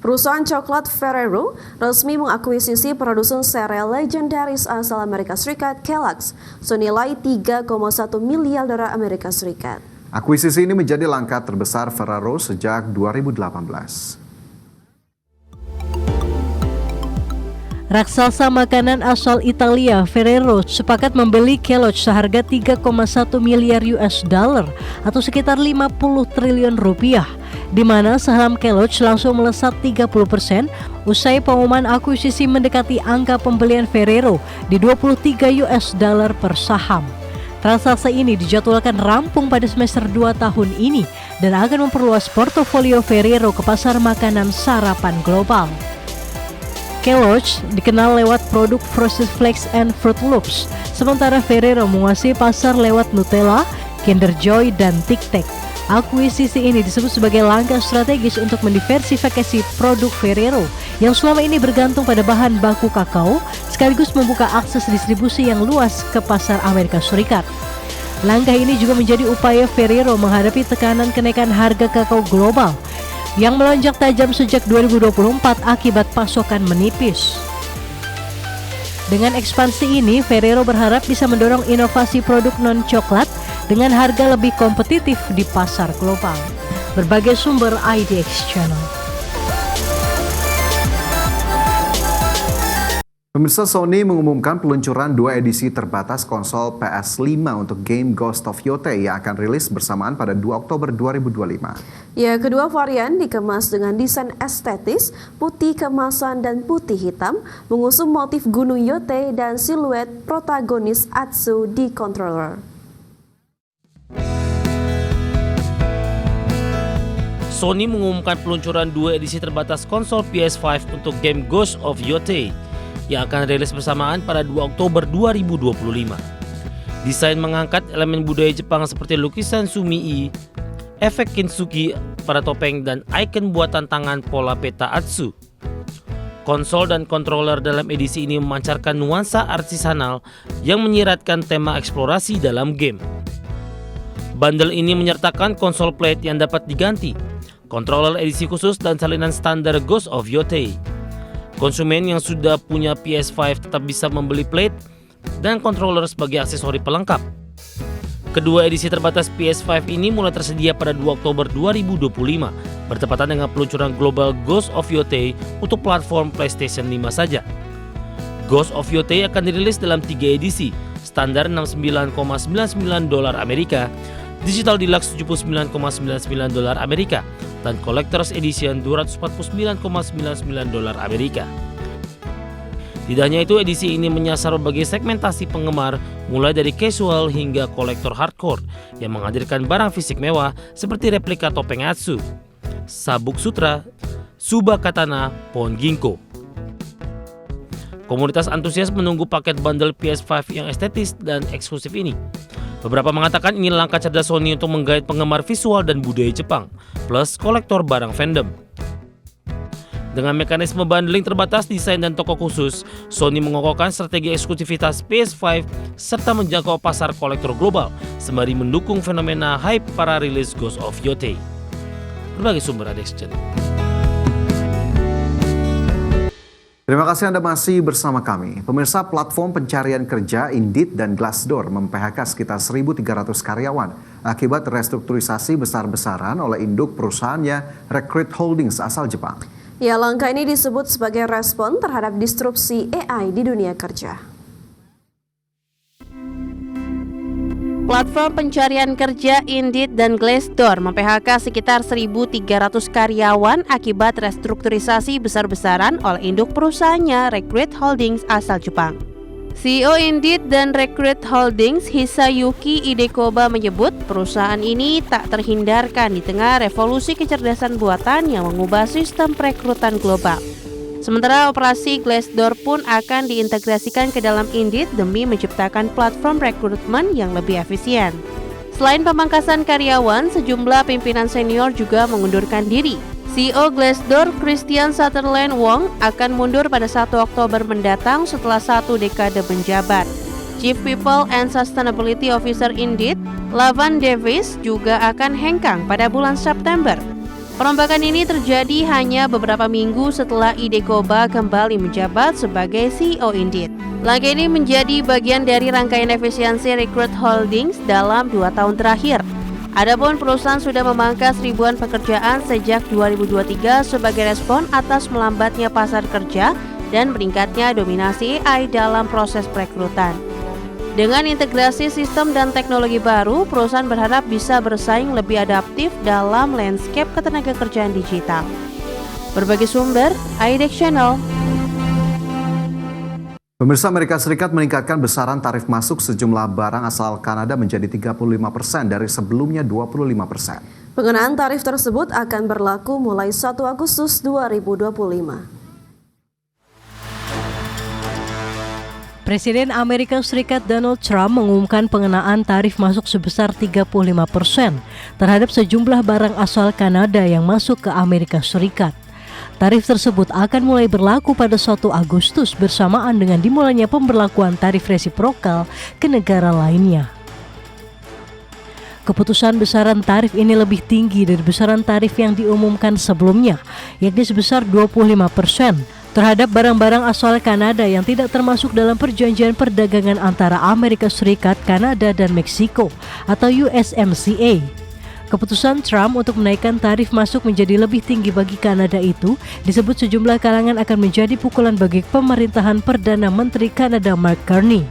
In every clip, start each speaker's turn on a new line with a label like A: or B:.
A: Perusahaan coklat Ferrero resmi mengakuisisi produsen sereal legendaris asal Amerika Serikat Kellogg's senilai 3,1 miliar dolar Amerika Serikat.
B: Akuisisi ini menjadi langkah terbesar Ferrero sejak 2018.
C: Raksasa makanan asal Italia Ferrero sepakat membeli Kellogg's seharga 3,1 miliar US dollar atau sekitar 50 triliun rupiah, di mana saham Kellogg's langsung melesat 30% usai pengumuman akuisisi mendekati angka pembelian Ferrero di 23 US dollar per saham. Transaksi ini dijadwalkan rampung pada semester 2 tahun ini dan akan memperluas portofolio Ferrero ke pasar makanan sarapan global. Kellogg's dikenal lewat produk Frosted Flakes and Fruit Loops, sementara Ferrero menguasai pasar lewat Nutella, Kinder Joy, dan Tic Tac. Akuisisi ini disebut sebagai langkah strategis untuk mendiversifikasi produk Ferrero yang selama ini bergantung pada bahan baku kakao, sekaligus membuka akses distribusi yang luas ke pasar Amerika Serikat. Langkah ini juga menjadi upaya Ferrero menghadapi tekanan kenaikan harga kakao global yang melonjak tajam sejak 2024 akibat pasokan menipis. Dengan ekspansi ini, Ferrero berharap bisa mendorong inovasi produk non-coklat dengan harga lebih kompetitif di pasar global. Berbagai sumber IDX Channel.
B: Pemirsa, Sony mengumumkan peluncuran 2 edisi terbatas konsol PS5 untuk game Ghost of Yotei yang akan rilis bersamaan pada 2 Oktober 2025.
A: Ya, kedua varian dikemas dengan desain estetis, putih kemasan dan putih hitam, mengusung motif gunung Yotei dan siluet protagonis Atsu di controller.
D: Sony mengumumkan peluncuran 2 edisi terbatas konsol PS5 untuk game Ghost of Yotei yang akan rilis bersamaan pada 2 Oktober 2025. Desain mengangkat elemen budaya Jepang seperti lukisan sumii, efek kintsugi pada topeng, dan ikon buatan tangan pola peta Atsu. Konsol dan controller dalam edisi ini memancarkan nuansa artisanal yang menyiratkan tema eksplorasi dalam game. Bundle ini menyertakan konsol plate yang dapat diganti, controller edisi khusus, dan salinan standar Ghost of Yotei. Konsumen yang sudah punya PS5 tetap bisa membeli plate dan controller sebagai aksesori pelengkap. Kedua edisi terbatas PS5 ini mulai tersedia pada 2 Oktober 2025, bertepatan dengan peluncuran global Ghost of Yotei untuk platform PlayStation 5 saja. Ghost of Yotei akan dirilis dalam 3 edisi, standar $69,99 Amerika, Digital Deluxe $79,99 Amerika, dan Collector's Edition $249,99 Amerika. Tidak hanya itu, edisi ini menyasar berbagai segmentasi penggemar, mulai dari casual hingga kolektor hardcore yang menghadirkan barang fisik mewah seperti replika topeng Atsu, sabuk sutra, Suba Katana, pohon ginkgo. Komunitas antusias menunggu paket bundle PS5 yang estetis dan eksklusif ini. Beberapa mengatakan ini langkah cerdas Sony untuk menggait penggemar visual dan budaya Jepang, plus kolektor barang fandom. Dengan mekanisme bundling terbatas, desain, dan toko khusus, Sony mengokohkan strategi eksklusivitas PS5 serta menjangkau pasar kolektor global, sembari mendukung fenomena hype para rilis Ghost of Yotei. Berbagai sumber IDX Channel.
B: Terima kasih Anda masih bersama kami. Pemirsa, platform pencarian kerja Indeed dan Glassdoor mem-PHK sekitar 1.300 karyawan akibat restrukturisasi besar-besaran oleh induk perusahaannya Recruit Holdings asal Jepang.
A: Ya, langkah ini disebut sebagai respon terhadap disrupsi AI di dunia kerja.
E: Platform pencarian kerja Indeed dan Glassdoor mem-PHK sekitar 1.300 karyawan akibat restrukturisasi besar-besaran oleh induk perusahaannya Recruit Holdings asal Jepang. CEO Indeed dan Recruit Holdings Hisayuki Idekoba menyebut perusahaan ini tak terhindarkan di tengah revolusi kecerdasan buatan yang mengubah sistem perekrutan global. Sementara operasi Glassdoor pun akan diintegrasikan ke dalam Indeed demi menciptakan platform rekrutmen yang lebih efisien. Selain pemangkasan karyawan, sejumlah pimpinan senior juga mengundurkan diri. CEO Glassdoor Christian Sutherland Wong akan mundur pada 1 Oktober mendatang setelah 1 dekade menjabat. Chief People and Sustainability Officer Indeed, Lavan Davis, juga akan hengkang pada bulan September. Perombakan ini terjadi hanya beberapa minggu setelah Ide Koba kembali menjabat sebagai CEO Indeed. Langkah ini menjadi bagian dari rangkaian efisiensi Recruit Holdings dalam 2 tahun terakhir. Adapun perusahaan sudah memangkas ribuan pekerjaan sejak 2023 sebagai respon atas melambatnya pasar kerja dan meningkatnya dominasi AI dalam proses perekrutan. Dengan integrasi sistem dan teknologi baru, perusahaan berharap bisa bersaing lebih adaptif dalam landscape ketenagakerjaan digital. Berbagai sumber, IDEX Channel.
B: Pemirsa, Amerika Serikat meningkatkan besaran tarif masuk sejumlah barang asal Kanada menjadi 35% dari sebelumnya 25%.
A: Pengenaan tarif tersebut akan berlaku mulai 1 Agustus 2025.
C: Presiden Amerika Serikat Donald Trump mengumumkan pengenaan tarif masuk sebesar 35% terhadap sejumlah barang asal Kanada yang masuk ke Amerika Serikat. Tarif tersebut akan mulai berlaku pada 1 Agustus bersamaan dengan dimulainya pemberlakuan tarif resiprokal ke negara lainnya. Keputusan besaran tarif ini lebih tinggi dari besaran tarif yang diumumkan sebelumnya, yakni sebesar 25%. terhadap barang-barang asal Kanada yang tidak termasuk dalam perjanjian perdagangan antara Amerika Serikat, Kanada, dan Meksiko atau USMCA. Keputusan Trump untuk menaikkan tarif masuk menjadi lebih tinggi bagi Kanada itu disebut sejumlah kalangan akan menjadi pukulan bagi pemerintahan Perdana Menteri Kanada Mark Carney.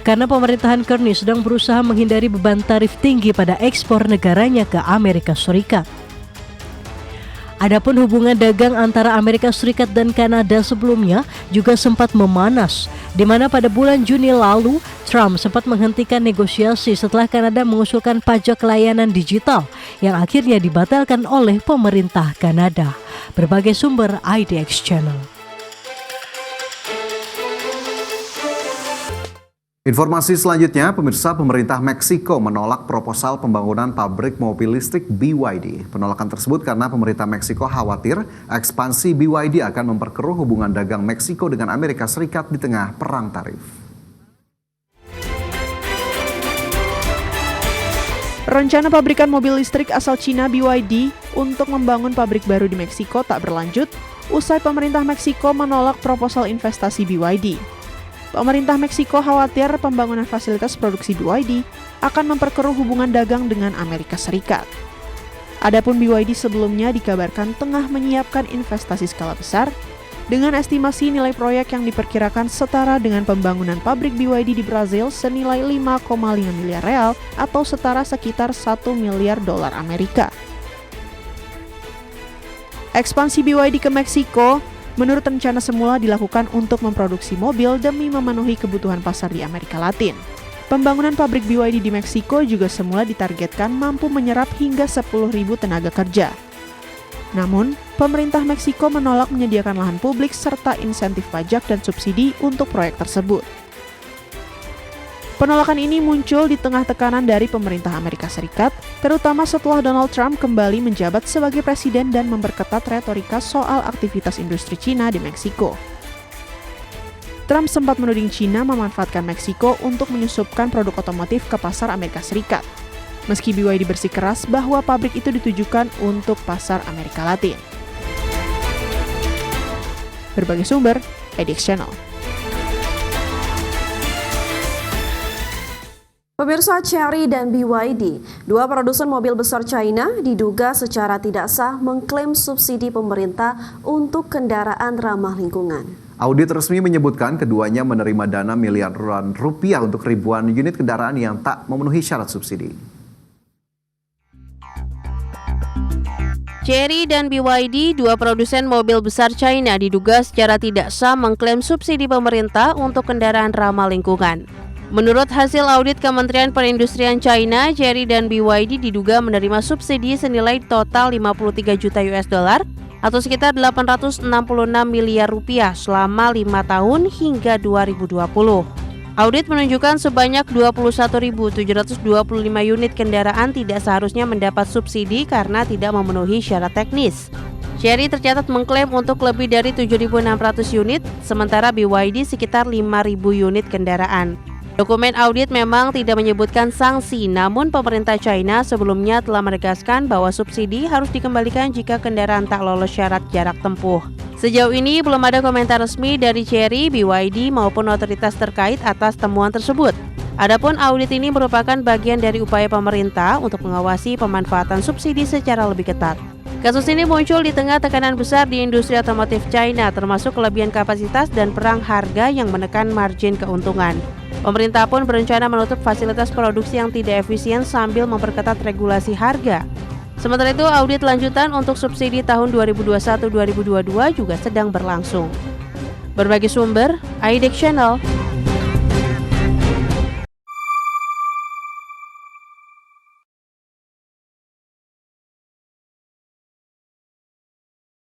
C: Karena pemerintahan Carney sedang berusaha menghindari beban tarif tinggi pada ekspor negaranya ke Amerika Serikat. Adapun hubungan dagang antara Amerika Serikat dan Kanada sebelumnya juga sempat memanas, di mana pada bulan Juni lalu Trump sempat menghentikan negosiasi setelah Kanada mengusulkan pajak layanan digital yang akhirnya dibatalkan oleh pemerintah Kanada. Berbagai sumber IDX Channel.
B: Informasi selanjutnya, pemirsa, pemerintah Meksiko menolak proposal pembangunan pabrik mobil listrik BYD. Penolakan tersebut karena pemerintah Meksiko khawatir ekspansi BYD akan memperkeruh hubungan dagang Meksiko dengan Amerika Serikat di tengah perang tarif.
F: Rencana pabrikan mobil listrik asal Cina BYD untuk membangun pabrik baru di Meksiko tak berlanjut usai pemerintah Meksiko menolak proposal investasi BYD. Pemerintah Meksiko khawatir pembangunan fasilitas produksi BYD akan memperkeruh hubungan dagang dengan Amerika Serikat. Adapun BYD sebelumnya dikabarkan tengah menyiapkan investasi skala besar dengan estimasi nilai proyek yang diperkirakan setara dengan pembangunan pabrik BYD di Brazil senilai 5,5 miliar real atau setara sekitar 1 miliar dolar Amerika. Ekspansi BYD ke Meksiko menurut rencana semula dilakukan untuk memproduksi mobil demi memenuhi kebutuhan pasar di Amerika Latin. Pembangunan pabrik BYD di Meksiko juga semula ditargetkan mampu menyerap hingga 10.000 tenaga kerja. Namun, pemerintah Meksiko menolak menyediakan lahan publik serta insentif pajak dan subsidi untuk proyek tersebut. Penolakan ini muncul di tengah tekanan dari pemerintah Amerika Serikat, terutama setelah Donald Trump kembali menjabat sebagai presiden dan memperketat retorika soal aktivitas industri Cina di Meksiko. Trump sempat menuding Cina memanfaatkan Meksiko untuk menyusupkan produk otomotif ke pasar Amerika Serikat. Meski BYD bersikeras bahwa pabrik itu ditujukan untuk pasar Amerika Latin. Berbagai sumber, IDX Channel.
A: Pemirsa, Chery dan BYD, dua produsen mobil besar China, diduga secara tidak sah mengklaim subsidi pemerintah untuk kendaraan ramah lingkungan.
B: Audit resmi menyebutkan keduanya menerima dana miliaran rupiah untuk ribuan unit kendaraan yang tak memenuhi syarat subsidi.
E: Chery dan BYD, dua produsen mobil besar China, diduga secara tidak sah mengklaim subsidi pemerintah untuk kendaraan ramah lingkungan. Menurut hasil audit Kementerian Perindustrian China, Chery dan BYD diduga menerima subsidi senilai total 53 juta US dollar atau sekitar 866 miliar rupiah selama 5 tahun hingga 2020. Audit menunjukkan sebanyak 21.725 unit kendaraan tidak seharusnya mendapat subsidi karena tidak memenuhi syarat teknis. Chery tercatat mengklaim untuk lebih dari 7.600 unit, sementara BYD sekitar 5.000 unit kendaraan. Dokumen audit memang tidak menyebutkan sanksi, namun pemerintah China sebelumnya telah menegaskan bahwa subsidi harus dikembalikan jika kendaraan tak lolos syarat jarak tempuh. Sejauh ini belum ada komentar resmi dari Chery, BYD maupun otoritas terkait atas temuan tersebut. Adapun audit ini merupakan bagian dari upaya pemerintah untuk mengawasi pemanfaatan subsidi secara lebih ketat. Kasus ini muncul di tengah tekanan besar di industri otomotif China, termasuk kelebihan kapasitas dan perang harga yang menekan margin keuntungan. Pemerintah pun berencana menutup fasilitas produksi yang tidak efisien sambil memperketat regulasi harga. Sementara itu, audit lanjutan untuk subsidi tahun 2021-2022 juga sedang berlangsung. Berbagi sumber, IDEX Channel.